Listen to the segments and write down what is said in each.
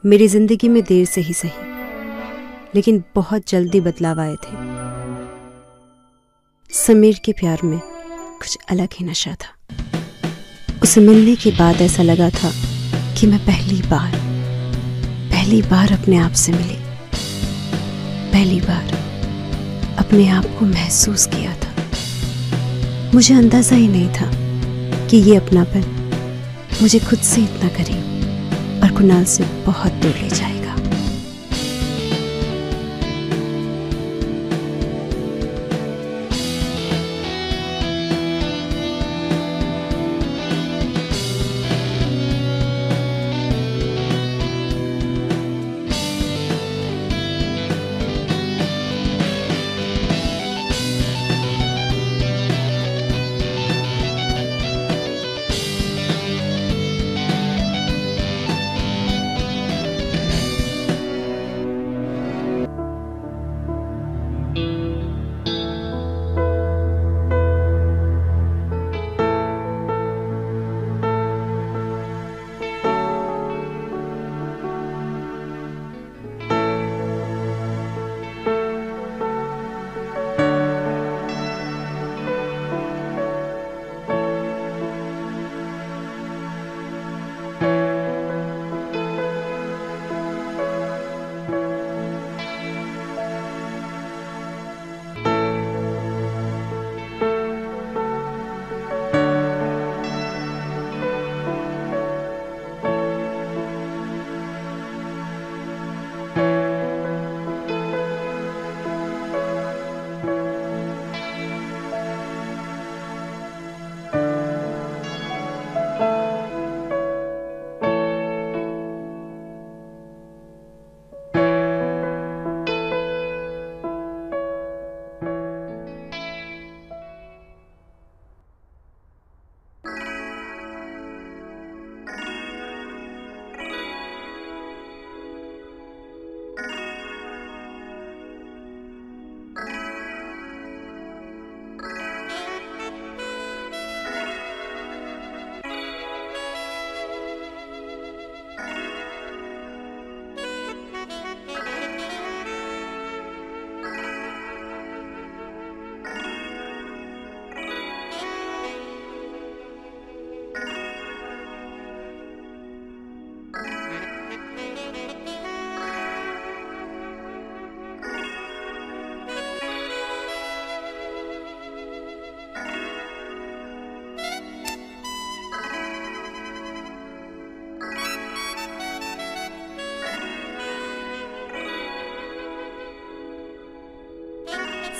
मेरी जिंदगी में देर से ही सही, लेकिन बहुत जल्दी बदलाव आए थे। समीर के प्यार में कुछ अलग ही नशा था। उसे मिलने के बाद ऐसा लगा था कि मैं पहली बार अपने आप से मिली, पहली बार अपने आप को महसूस किया था। मुझे अंदाजा ही नहीं था कि ये अपनापन मुझे खुद से इतना करीब और कुणाल से बहुत दूर ले जाएगा।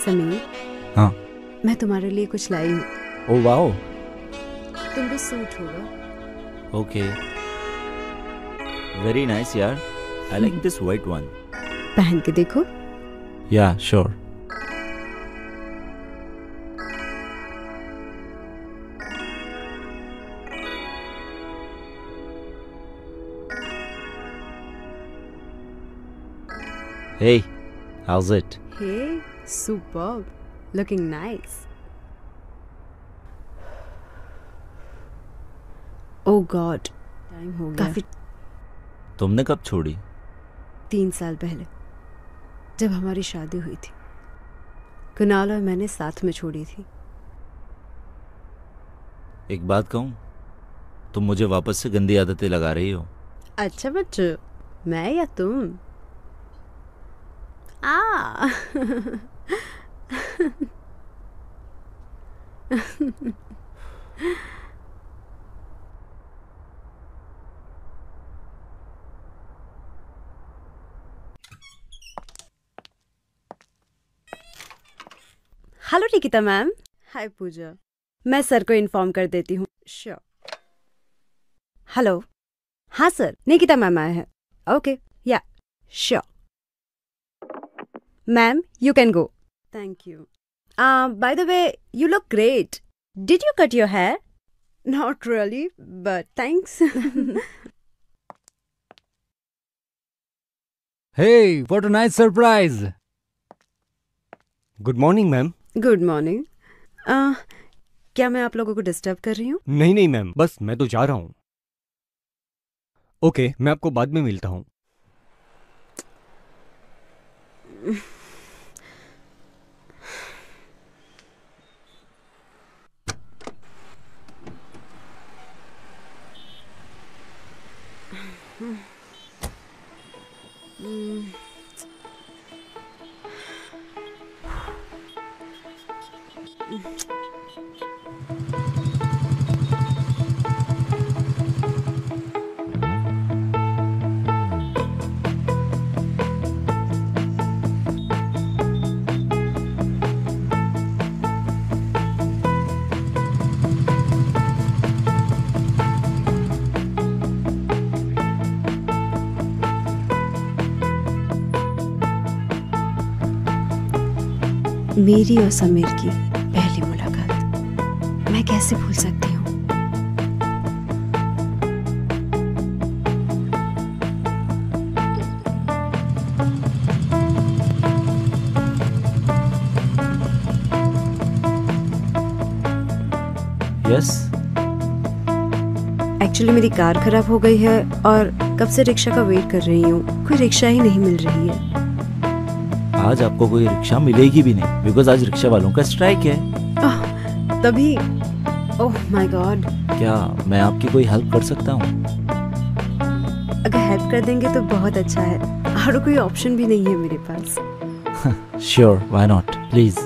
समीर, हाँ, मैं तुम्हारे लिए कुछ लाई हूँ। ओह वाओ, तुम पे सूट होगा। ओके, वेरी नाइस यार, I like this white one. पहन के देखो। या sure. Hey, how's it? Hey, superb. Looking nice. Oh God, time हो गया। काफी। तुमने कब छोड़ी? 3 साल पहले, जब हमारी शादी हुई थी। कुणाल और मैंने साथ में छोड़ी थी। एक बात कहूँ, तुम मुझे वापस से गंदी आदतें लगा रही हो। अच्छा बच्चों, मैं या तुम? आ हेलो निकिता मैम। हाय पूजा। मैं सर को इन्फॉर्म कर देती हूँ। श्योर। हेलो। हाँ सर, निकिता मैम आए हैं। ओके, या sure. Ma'am, you can go. Thank you. By the way, you look great. Did you cut your hair? Not really, but thanks. Hey, what a nice surprise. Good morning, ma'am. Good morning. क्या मैं आप लोगों को disturb कर रही हूँ? नहीं नहीं मैम, बस मैं तो जा रहा हूँ। ओके, मैं आपको बाद में मिलता हूँ। मेरी और समीर की पहली मुलाकात मैं कैसे भूल सकती हूँ। यस। एक्चुअली मेरी कार खराब हो गई है और कब से रिक्शा का वेट कर रही हूँ, कोई रिक्शा ही नहीं मिल रही है। आज आपको कोई रिक्शा मिलेगी भी नहीं, बिकॉज आज रिक्शा वालों का स्ट्राइक है। तभी ओह माय गॉड। क्या मैं आपकी कोई हेल्प कर सकता हूँ? अगर हेल्प कर देंगे तो बहुत अच्छा है, और कोई ऑप्शन भी नहीं है मेरे पास। Sure, why not, please.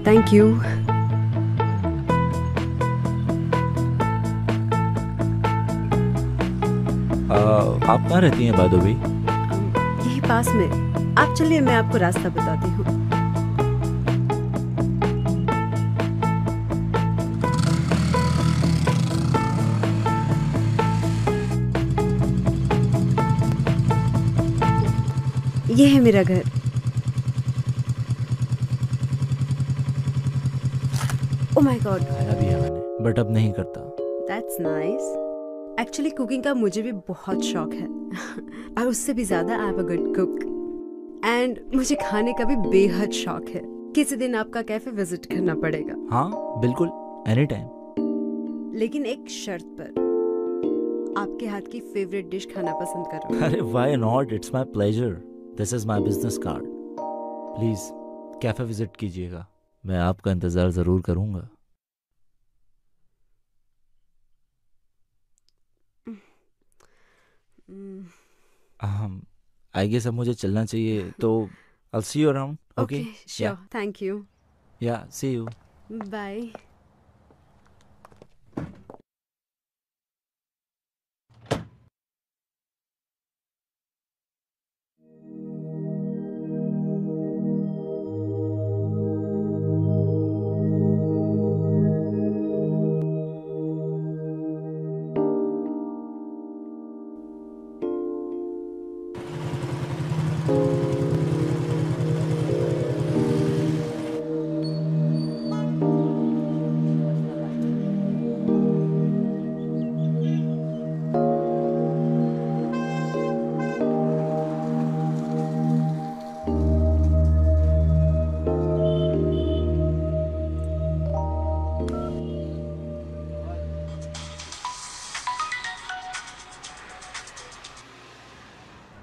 Thank you. आप कहाँ रहती हैं बाय द वे? यही पास में। आप चलिए, मैं आपको रास्ता बताती हूँ। ये है मेरा घर। ओह माय गॉड। खाया भी है मैंने, बट अब नहीं करता। That's nice. एक्चुअली कुकिंग का मुझे भी बहुत शौक है और उससे भी ज्यादा I am a good cook, and मुझे खाने का भी बेहद शौक है। किसी दिन आपका कैफे विजिट करना पड़ेगा। हाँ बिल्कुल, एनी टाइम। लेकिन एक शर्त पर, आपके हाथ की फेवरेट डिश खाना पसंद करूंगा। अरे why not, it's my pleasure. This is my business card. Please cafe visit कीजिएगा, मैं आपका इंतजार जरूर करूंगा। आई गेस अब मुझे चलना चाहिए, तो I'll see you around. Okay? sure. Thank you. Yeah, see you. Bye.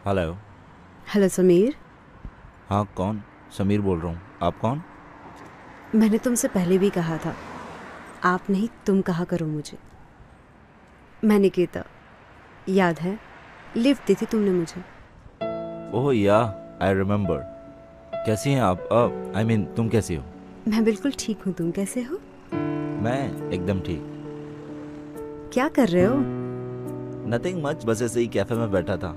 Hello. Hello Sameer. हाँ कौन? समीर बोल रहा हूँ, आप कौन? मैंने तुमसे पहले भी कहा था, आप नहीं तुम कहा करो मुझे। मैं निकिता, याद है? लिफ्ट दी थी तुमने मुझे। ओह या, आई रिमेम्बर। कैसी हैं आप? आई मीन तुम कैसी हो? मैं बिल्कुल ठीक हूँ, तुम कैसे हो? मैं एकदम ठीक। क्या कर रहे हो? नथिंग मच, बस ऐसे ही कैफे में बैठा था।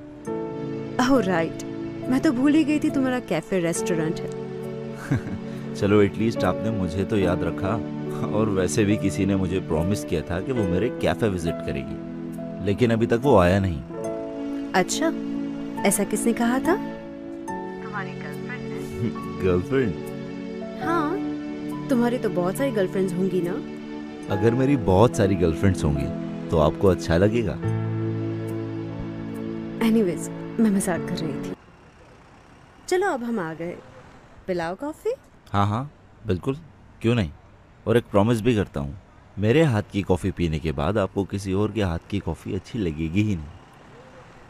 ओह राइट, मैं तो भूल ही गई थी तुम्हारा कैफे रेस्टोरेंट है। चलो एटलीस्ट आपने मुझे तो याद रखा। और वैसे भी किसी ने मुझे प्रॉमिस किया था कि वो मेरे कैफे विजिट करेगी, लेकिन अभी तक वो आया नहीं। अच्छा, ऐसा किसने कहा था? तुम्हारी गर्लफ्रेंड ने। गर्लफ्रेंड? हाँ, तुम्हारी तो बहुत सारी गर्लफ्रेंड्स होंगी ना। अगर मेरी बहुत सारी गर्लफ्रेंड्स होंगी तो आपको अच्छा लगेगा। एनीवेज, मैं मजाक कर रही थी। चलो अब हम आ गए, पिलाओ कॉफी। हाँ हाँ बिल्कुल, क्यों नहीं। और एक प्रॉमिस भी करता हूँ, मेरे हाथ की कॉफ़ी पीने के बाद आपको किसी और के हाथ की कॉफ़ी अच्छी लगेगी ही नहीं।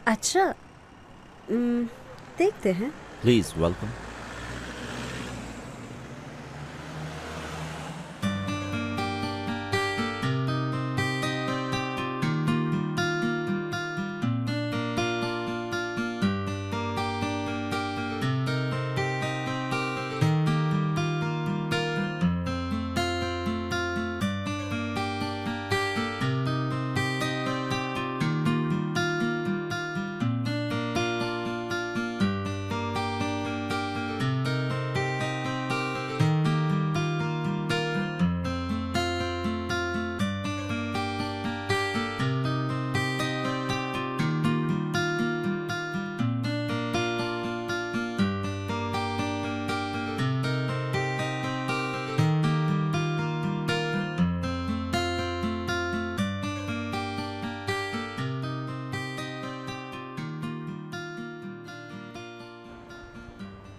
अच्छा, देखते हैं। Please welcome.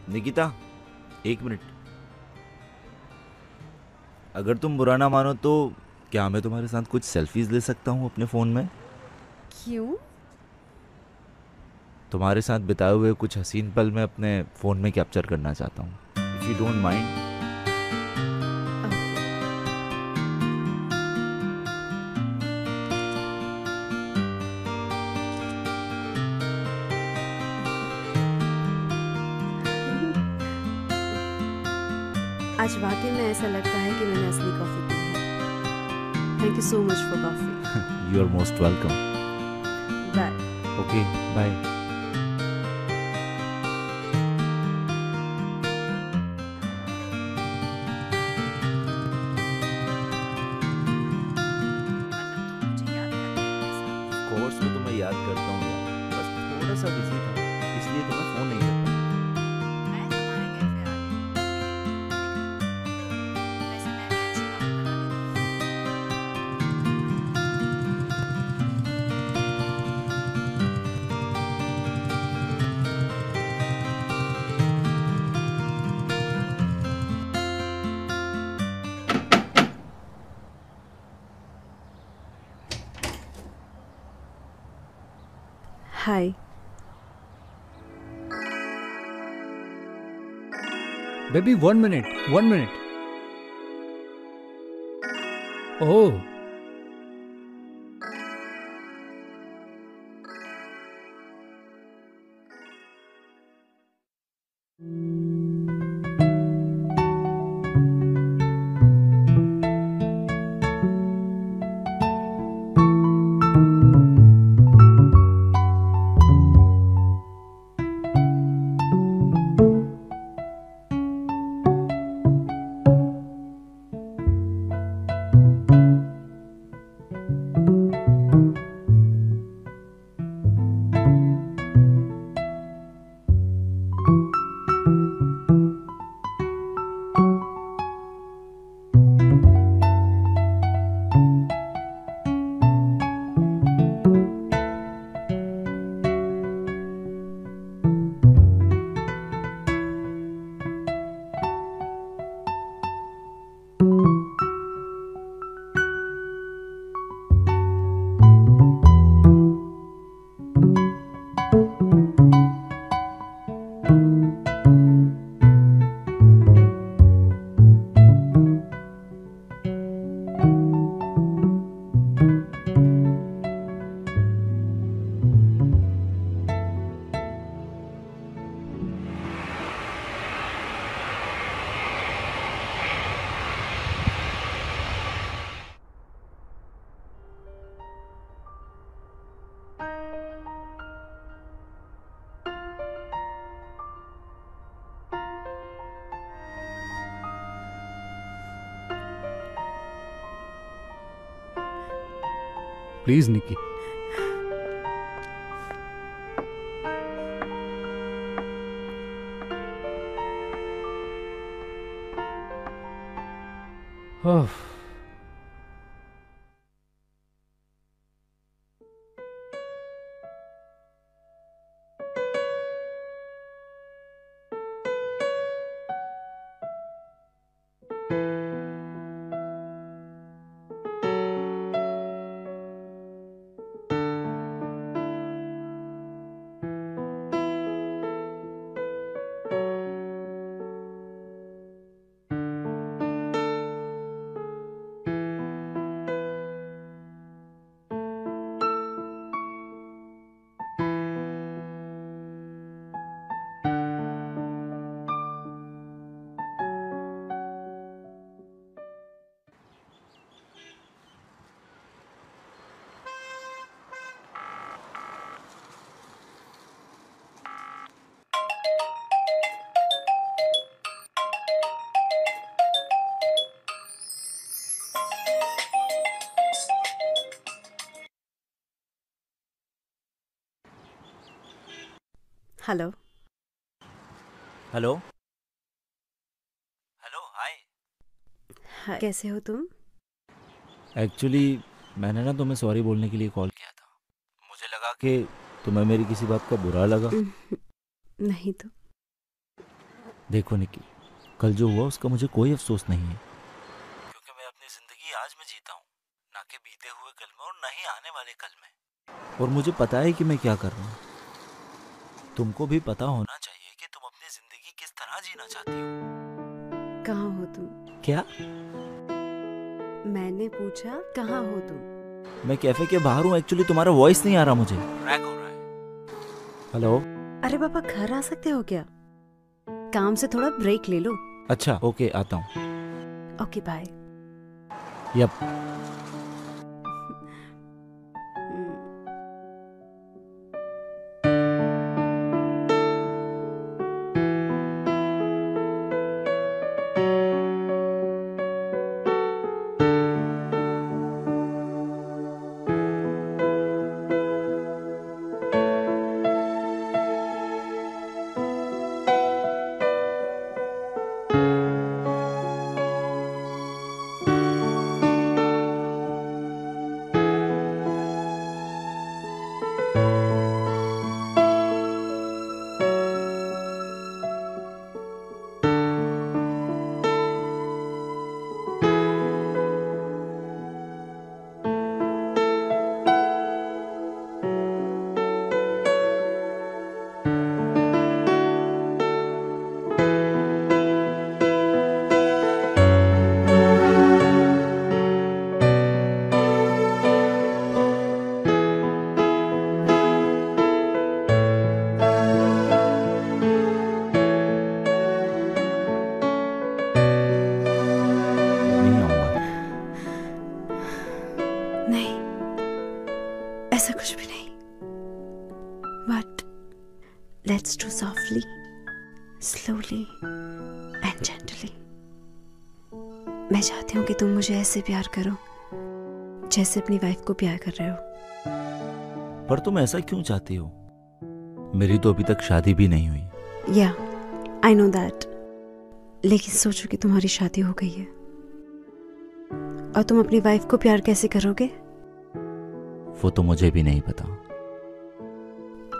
निकिता, एक मिनट। अगर तुम बुरा ना मानो तो क्या मैं तुम्हारे साथ कुछ सेल्फीज ले सकता हूँ अपने फ़ोन में? क्यों? तुम्हारे साथ बिताए हुए कुछ हसीन पल मैं अपने फ़ोन में कैप्चर करना चाहता हूँ। If you don't mind. आज वाकई में ऐसा लगता है कि मैंने असली कॉफी पी है। Thank you so much for coffee. You are most welcome. Bye. Okay, bye. Course में तुम्हें याद करता हूँ यार, बस थोड़ा सा बिजी था, इसलिए तुम्हें फ़ोन नहीं कर पाया। Hi. Baby, 1 minute. 1 minute. Oh. Please, Nikki. Oh. Hello. Hello. Hello, hi. Hi, कैसे हो तुम? एक्चुअली मैंने ना तुम्हें सॉरी बोलने के लिए कॉल किया था। मुझे लगा कि तुम्हें मेरी किसी बात का बुरा लगा। नहीं तो। देखो निकी, कल जो हुआ उसका मुझे कोई अफसोस नहीं है, क्योंकि मैं अपनी जिंदगी आज में जीता हूँ, ना कि बीते हुए कल में और ना ही आने वाले कल में। और मुझे पता है कि मैं क्या कर रहा हूँ। तुमको भी पता होना चाहिए कि तुम अपनी जिंदगी किस तरह जीना चाहती हो। कहाँ हो तुम? क्या? मैंने पूछा कहाँ हो तुम? मैं कैफे के बाहर हूँ। एक्चुअली तुम्हारा वॉइस नहीं आ रहा, मुझे क्रैक हो रहा है। हेलो। अरे पापा, घर आ सकते हो क्या? काम से थोड़ा ब्रेक ले लो। अच्छा ओके, आता हूँ। Okay bye. यप। ऐसा कुछ भी नहीं, but let's do softly, slowly and gently. मैं चाहती हूँ कि तुम मुझे ऐसे प्यार करो जैसे अपनी वाइफ को प्यार कर रहे हो। पर तुम ऐसा क्यों चाहती हो? मेरी तो अभी तक शादी भी नहीं हुई। या आई नो दैट, लेकिन सोचो कि तुम्हारी शादी हो गई है और तुम अपनी वाइफ को प्यार कैसे करोगे? वो तो मुझे भी नहीं पता।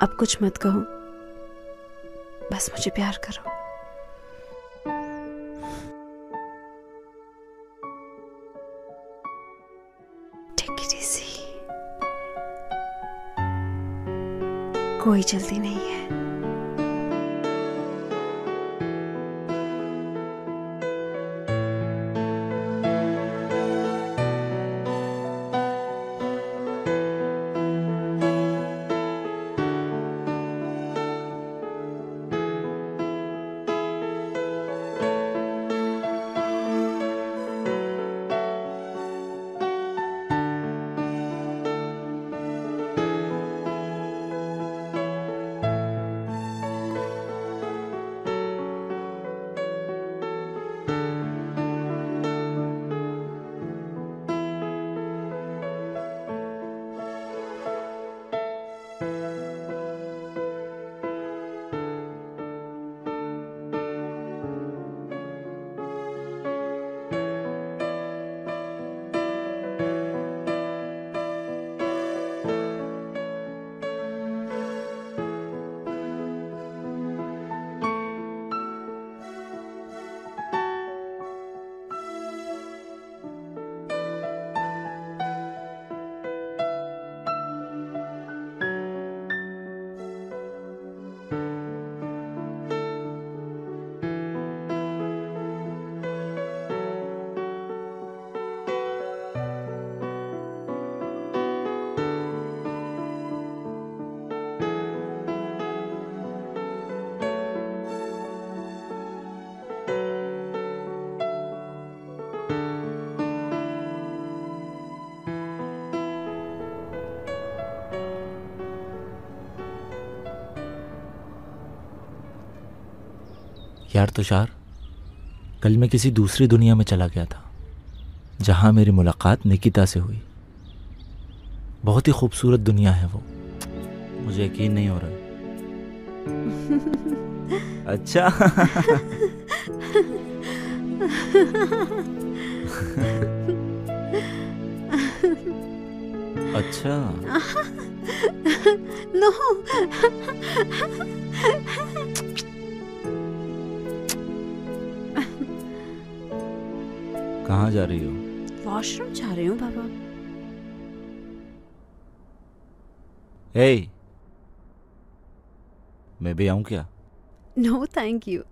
अब कुछ मत कहो, बस मुझे प्यार करो। टेक इट इजी, कोई जल्दी नहीं है। यार तुषार, कल मैं किसी दूसरी दुनिया में चला गया था जहां मेरी मुलाकात निकिता से हुई। बहुत ही खूबसूरत दुनिया है वो, मुझे यकीन नहीं हो रहा है। अच्छा अच्छा नो कहाँ जा रही हो? वॉशरूम जा रही हूँ बाबा। हे, मैं भी आऊँ क्या? No thank you.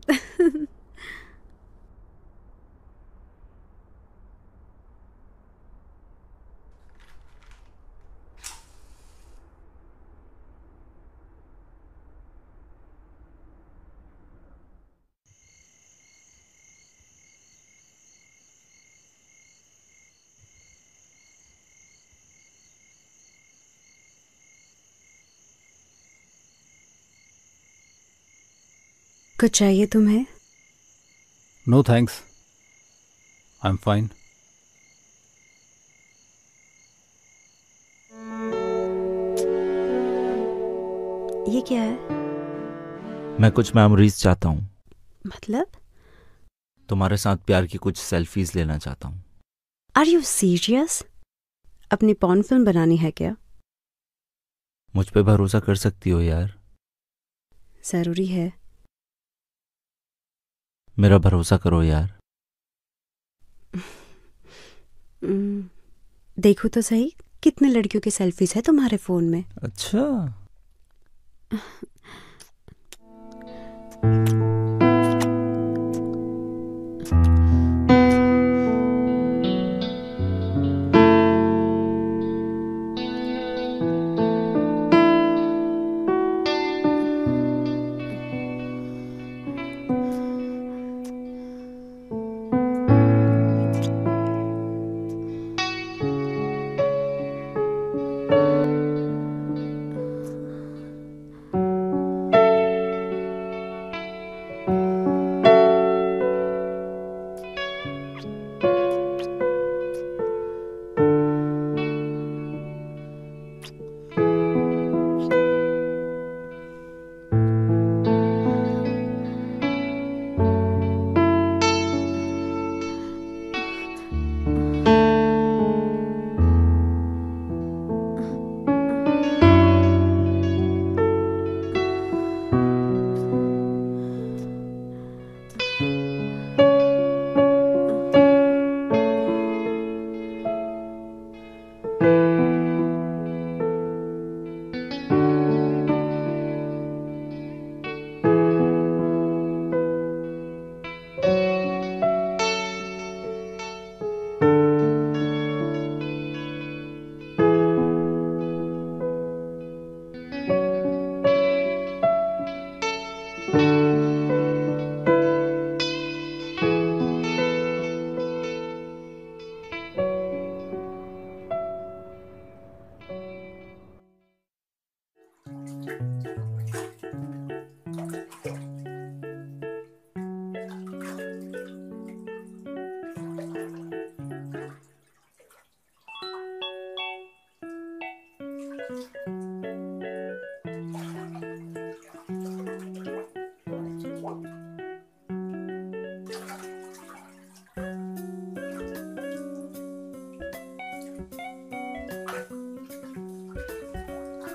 कुछ चाहिए तुम्हें? No thanks, I am fine. ये क्या है? मैं कुछ मेमोरीज चाहता हूँ। मतलब? तुम्हारे साथ प्यार की कुछ सेल्फीज लेना चाहता हूँ। Are you serious? अपनी पॉर्न फिल्म बनानी है क्या? मुझ पे भरोसा कर सकती हो यार? जरूरी है। मेरा भरोसा करो यार। देखो तो सही, कितने लड़कियों की सेल्फीज है तुम्हारे फोन में? अच्छा,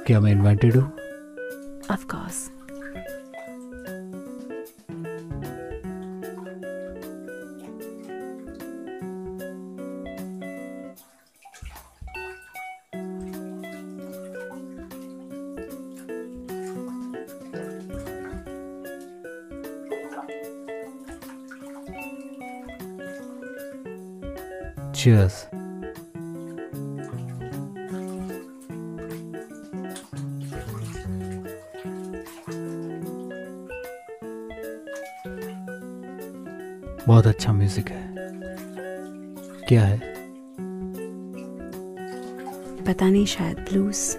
क्या मैं इन्वाइटेड हूँ? Of course. Cheers. बहुत अच्छा म्यूजिक है। क्या है? पता नहीं, शायद ब्लूज।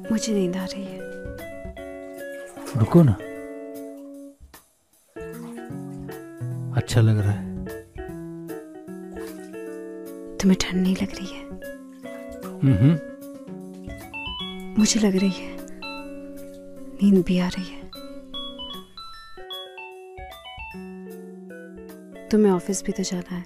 मुझे नींद आ रही है। रुको ना, अच्छा लग रहा है। तुम्हें ठंड नहीं लग रही है? मुझे लग रही है, नींद भी आ रही है। तुम्हें ऑफिस भी तो जाना है।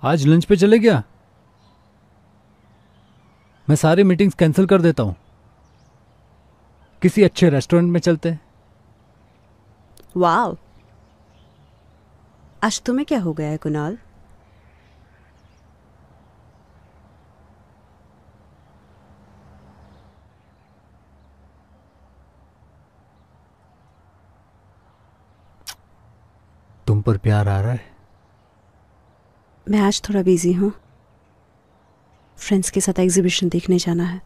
आज लंच पे चले क्या? मैं सारी मीटिंग्स कैंसिल कर देता हूं। किसी अच्छे रेस्टोरेंट में चलते हैं। वाव, आज तुम्हें क्या हो गया है कुणाल? तुम पर प्यार आ रहा है? मैं आज थोड़ा बिजी हूँ, फ्रेंड्स के साथ एग्जीबिशन देखने जाना है।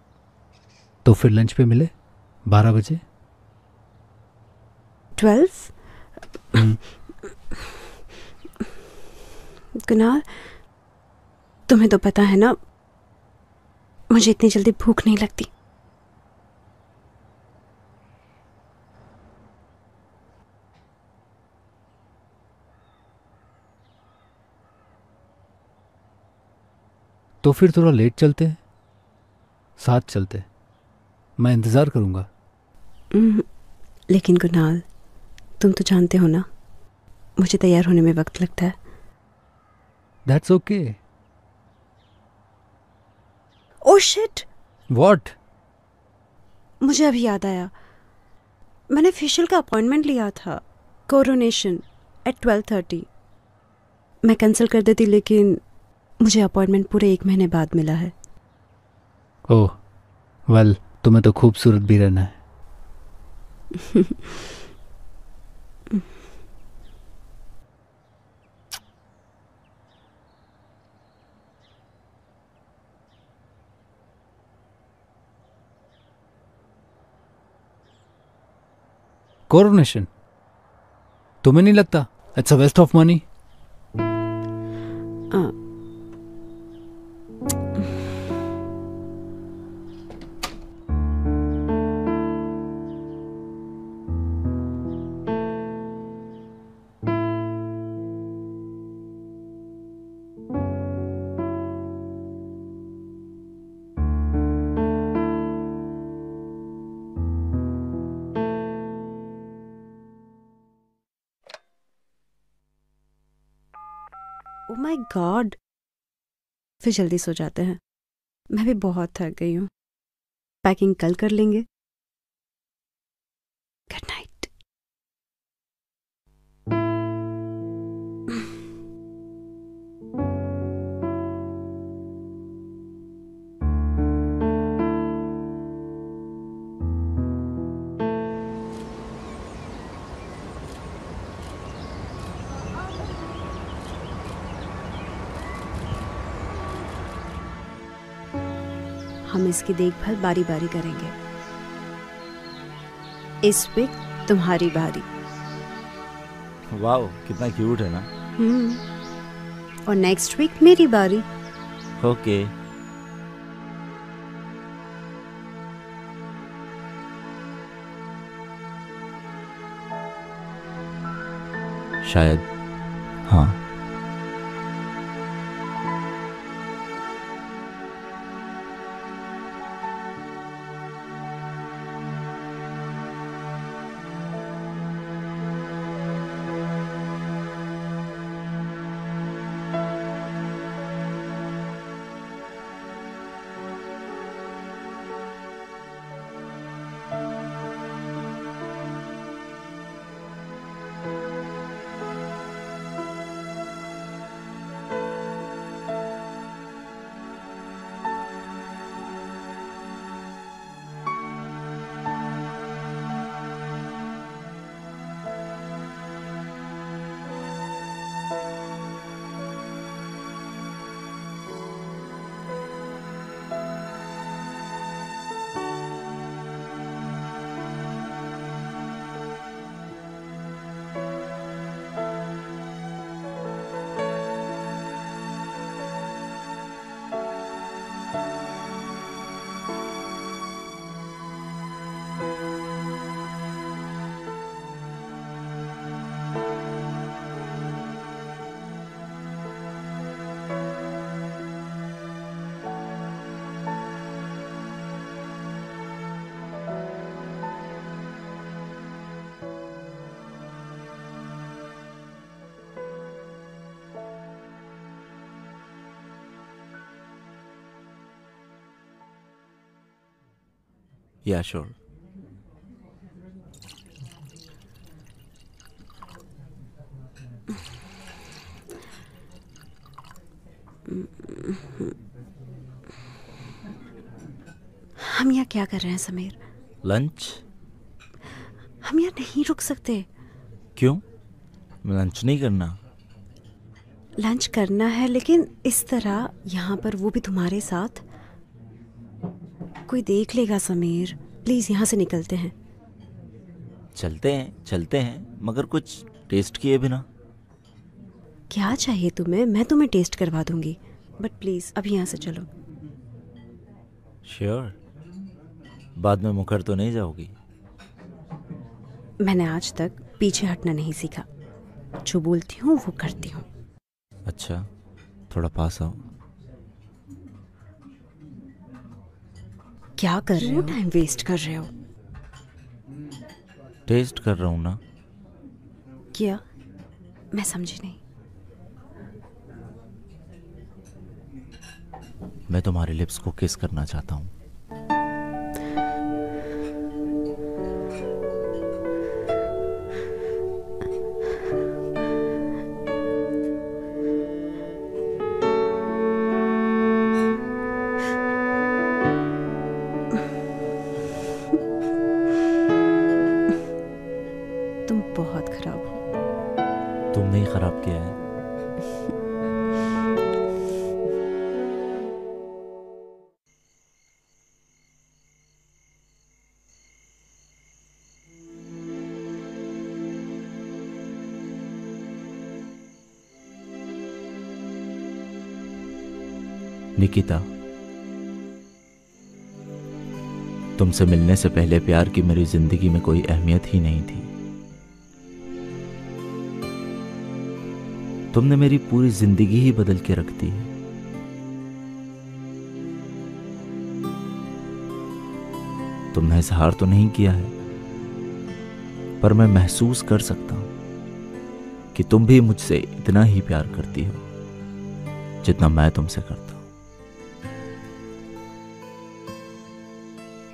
तो फिर लंच पे मिले 12 बजे। 12? कुणाल, तुम्हें तो पता है ना, मुझे इतनी जल्दी भूख नहीं लगती। तो फिर थोड़ा लेट चलते हैं, साथ चलते हैं। मैं इंतज़ार करूंगा। लेकिन कुणाल, तुम तो जानते हो ना, मुझे तैयार होने में वक्त लगता है। That's okay. Oh shit! What? मुझे अभी याद आया, मैंने फेशियल का अपॉइंटमेंट लिया था, कोरोनेशन एट 12:30। मैं कैंसिल कर देती, लेकिन मुझे अपॉइंटमेंट पूरे 1 महीने बाद मिला है। ओह वेल, तुम्हें तो खूबसूरत भी रहना है। कोरोनेशन, तुम्हें नहीं लगता it's a waste of money? Oh my God, फिर जल्दी सो जाते हैं। मैं भी बहुत थक गई हूँ। पैकिंग कल कर लेंगे। Good night. हम इसकी देखभाल बारी बारी करेंगे। इस वीक तुम्हारी बारी। वाह, कितना क्यूट है ना। और नेक्स्ट वीक मेरी बारी। ओके। शायद हाँ। Yeah, sure. हम यहाँ क्या कर रहे हैं समीर? लंच? हम यहाँ नहीं रुक सकते। क्यों? लंच नहीं करना? लंच करना है, लेकिन इस तरह यहाँ पर, वो भी तुम्हारे साथ। कोई देख लेगा समीर, प्लीज यहाँ से निकलते हैं। चलते हैं, मगर कुछ टेस्ट किए बिना। क्या चाहिए तुम्हें? मैं तुम्हें टेस्ट करवा दूंगी, बट प्लीज अभी यहाँ से चलो। श्योर? बाद में मुकर तो नहीं जाओगी? मैंने आज तक पीछे हटना नहीं सीखा। जो बोलती हूँ वो करती हूँ। अच्छा, थोड़ा पास आओ। क्या कर रहे हो? टाइम वेस्ट कर रहे हो। टेस्ट कर रहा हूँ ना। क्या? मैं समझी नहीं। मैं तुम्हारे लिप्स को किस करना चाहता हूँ। तुम बहुत खराब हो। तुमने ही खराब किया है। निकिता, तुमसे मिलने से पहले प्यार की मेरी जिंदगी में कोई अहमियत ही नहीं थी। तुमने मेरी पूरी जिंदगी ही बदल के रख दी है। तुमने इजहार तो नहीं किया है, पर मैं महसूस कर सकता हूं कि तुम भी मुझसे इतना ही प्यार करती हो जितना मैं तुमसे करता हूं।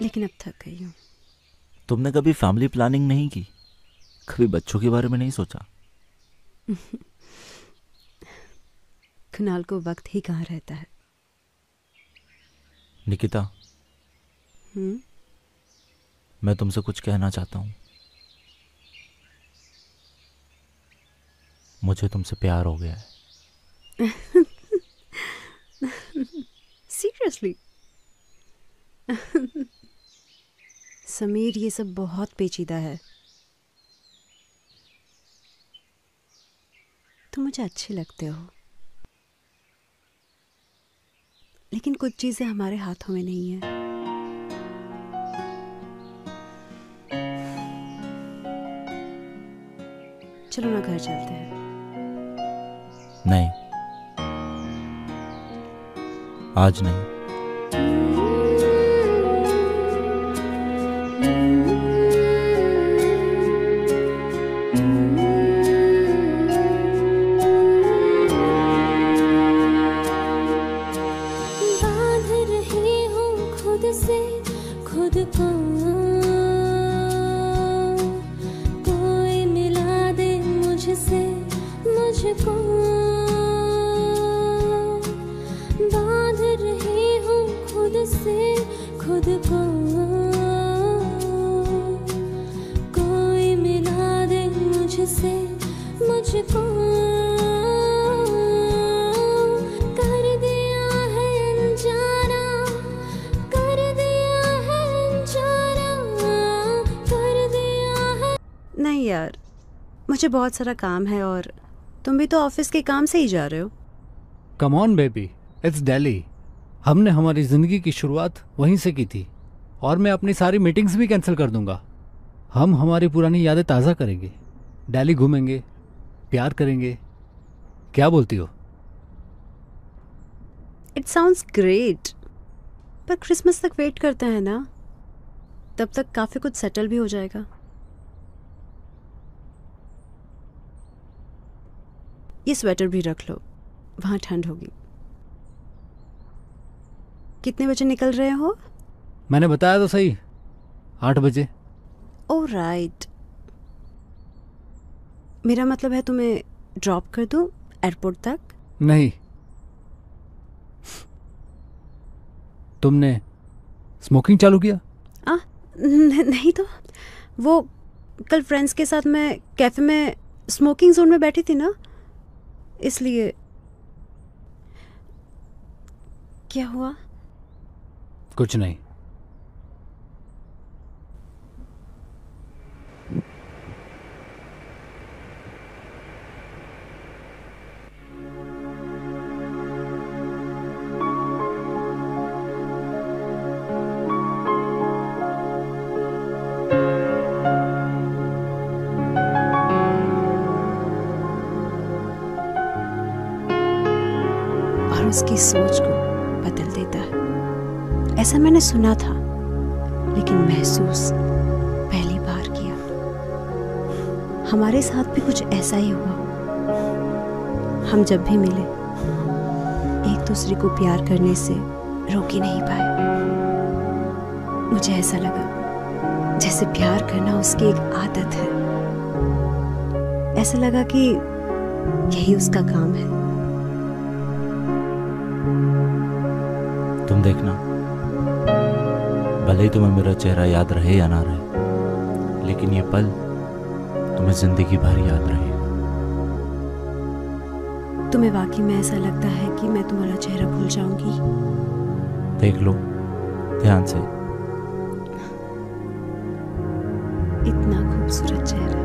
लेकिन अब थक गई हूँ। तुमने कभी फैमिली प्लानिंग नहीं की? कभी बच्चों के बारे में नहीं सोचा? कुणाल को वक्त ही कहाँ रहता है। निकिता, मैं तुमसे कुछ कहना चाहता हूं। मुझे तुमसे प्यार हो गया है। सीरियसली? समीर, ये सब बहुत पेचीदा है। तुम मुझे अच्छे लगते हो, लेकिन कुछ चीजें हमारे हाथों में नहीं है। चलो ना, घर चलते हैं। नहीं, आज नहीं। खुद को कोई मिला दे मुझसे, मुझको बांध रही हूँ खुद से खुद को। कोई मिला दे मुझसे मुझको। मुझे बहुत सारा काम है और तुम भी तो ऑफिस के काम से ही जा रहे हो। Come on baby, it's Delhi. हमने हमारी ज़िंदगी की शुरुआत वहीं से की थी और मैं अपनी सारी मीटिंग्स भी कैंसिल कर दूंगा। हम हमारी पुरानी यादें ताज़ा करेंगे, दिल्ली घूमेंगे, प्यार करेंगे। क्या बोलती हो? इट साउंड्स ग्रेट, पर क्रिसमस तक वेट करते हैं ना, तब तक काफ़ी कुछ सेटल भी हो जाएगा। ये स्वेटर भी रख लो, वहाँ ठंड होगी। कितने बजे निकल रहे हो? मैंने बताया तो सही, 8 बजे। ओह राइट, मेरा मतलब है तुम्हें ड्रॉप कर दूँ एयरपोर्ट तक? नहीं, तुमने स्मोकिंग चालू किया? नहीं तो वो कल फ्रेंड्स के साथ मैं कैफे में स्मोकिंग जोन में बैठी थी ना, इसलिए। क्या हुआ? कुछ नहीं। और उसकी सोच को बदल देता है, ऐसा मैंने सुना था, लेकिन महसूस पहली बार किया। हमारे साथ भी कुछ ऐसा ही हुआ। हम जब भी मिले एक दूसरे को प्यार करने से रोक ही नहीं पाए। मुझे ऐसा लगा जैसे प्यार करना उसकी एक आदत है। ऐसा लगा कि यही उसका काम है। तुम देखना, भले ही तुम्हें मेरा चेहरा याद रहे या ना रहे, लेकिन ये पल तुम्हें जिंदगी भर याद रहेगा। तुम्हें वाकई में ऐसा लगता है कि मैं तुम्हारा चेहरा भूल जाऊंगी? देख लो ध्यान से। इतना खूबसूरत चेहरा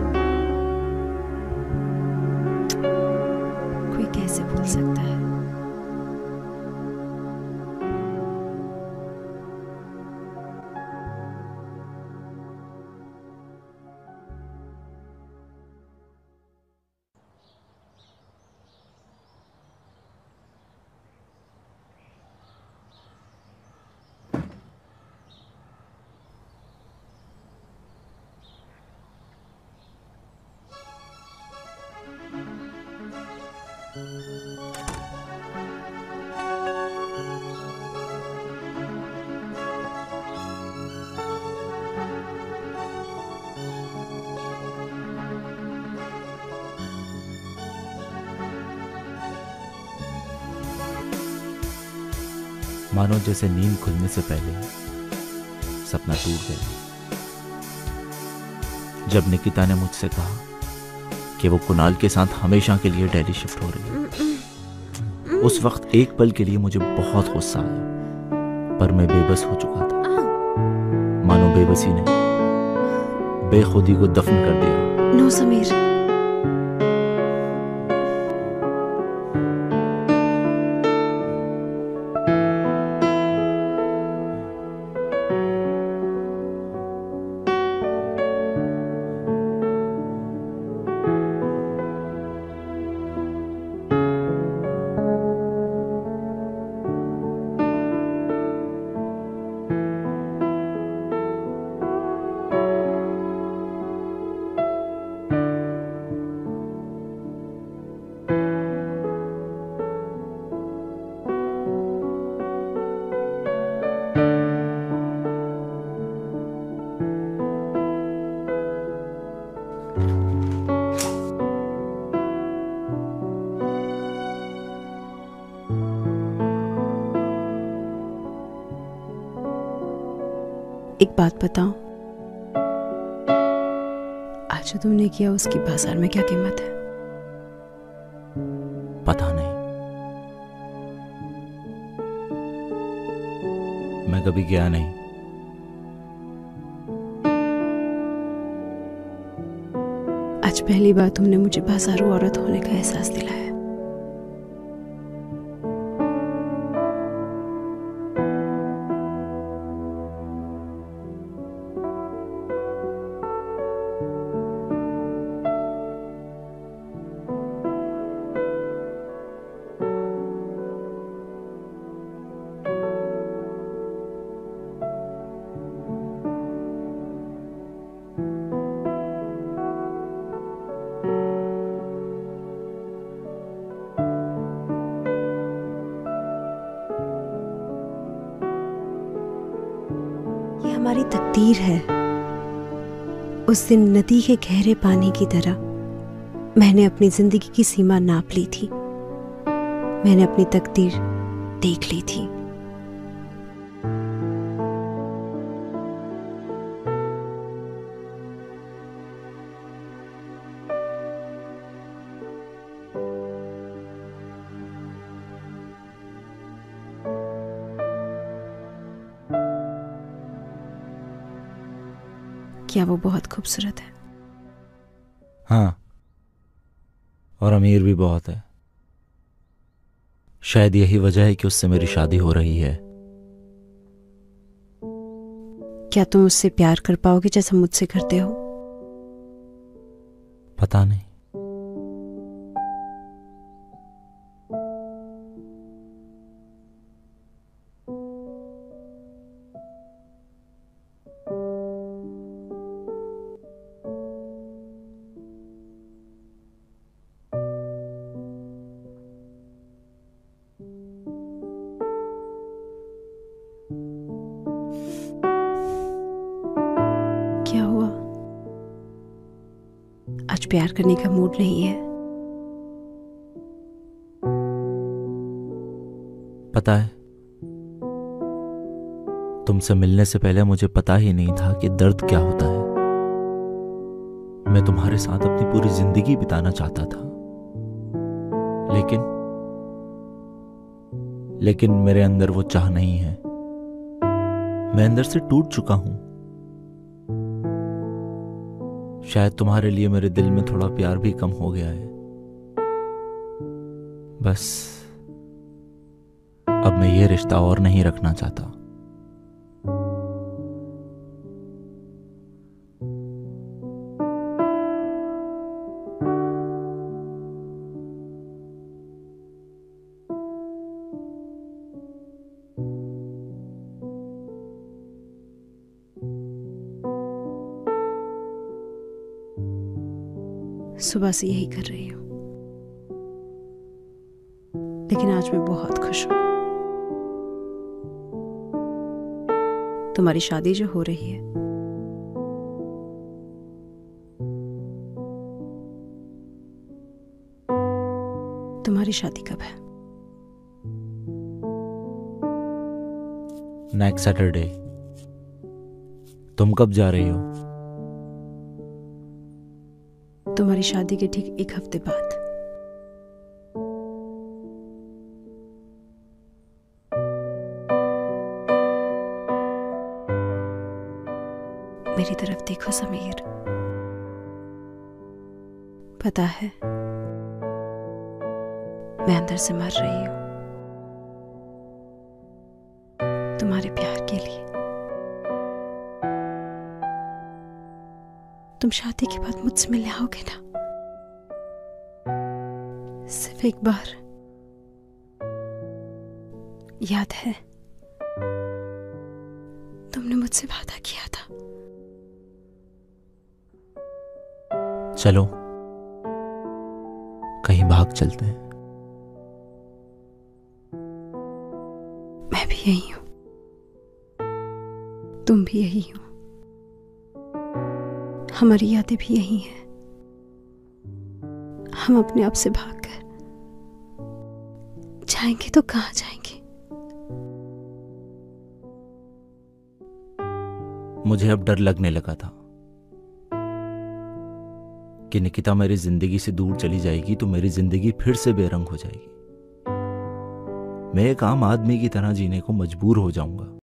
कोई कैसे भूल सकता है? मानो जैसे नींद खुलने से पहले सपना टूट गया। जब निकिता ने मुझसे कहा कि वो कुणाल के साथ हमेशा के लिए दिल्ली शिफ्ट हो रही है, उस वक्त एक पल के लिए मुझे बहुत गुस्सा आया, पर मैं बेबस हो चुका था। मानो बेबसी ने बेखुदी को दफन कर दिया। नो समीर, एक बात बताओ, आज जो तुमने किया उसकी बाजार में क्या कीमत है? पता नहीं, मैं कभी गया नहीं। आज पहली बार तुमने मुझे बाजारू औरत होने का एहसास दिलाया। हमारी तकदीर है। उस दिन नदी के गहरे पानी की तरह मैंने अपनी जिंदगी की सीमा नाप ली थी। मैंने अपनी तकदीर देख ली थी। क्या वो बहुत खूबसूरत है? हाँ, और अमीर भी बहुत है। शायद यही वजह है कि उससे मेरी शादी हो रही है। क्या तुम उससे प्यार कर पाओगे जैसा मुझसे करते हो? पता नहीं। क्या हुआ? आज प्यार करने का मूड नहीं है? पता है, तुमसे मिलने से पहले मुझे पता ही नहीं था कि दर्द क्या होता है। मैं तुम्हारे साथ अपनी पूरी जिंदगी बिताना चाहता था, लेकिन मेरे अंदर वो चाह नहीं है। मैं अंदर से टूट चुका हूं। शायद तुम्हारे लिए मेरे दिल में थोड़ा प्यार भी कम हो गया है। बस अब मैं ये रिश्ता और नहीं रखना चाहता। सुबह से यही कर रही हूं, लेकिन आज मैं बहुत खुश हूं। तुम्हारी शादी जो हो रही है, तुम्हारी शादी कब है? Next Saturday. तुम कब जा रही हो? तुम्हारी शादी के ठीक एक हफ्ते बाद। मेरी तरफ देखो समीर, पता है मैं अंदर से मर रही हूं तुम्हारे प्यार के लिए। तुम शादी के बाद मुझसे मिलने आओगे ना? सिर्फ एक बार। याद है तुमने मुझसे वादा किया था। चलो कहीं भाग चलते हैं। मैं भी यही हूं, तुम भी यही हो, हमारी यादें भी यही हैं। हम अपने आप से भागकर जाएंगे तो कहां जाएंगे? मुझे अब डर लगने लगा था कि निकिता मेरी जिंदगी से दूर चली जाएगी तो मेरी जिंदगी फिर से बेरंग हो जाएगी। मैं एक आम आदमी की तरह जीने को मजबूर हो जाऊंगा।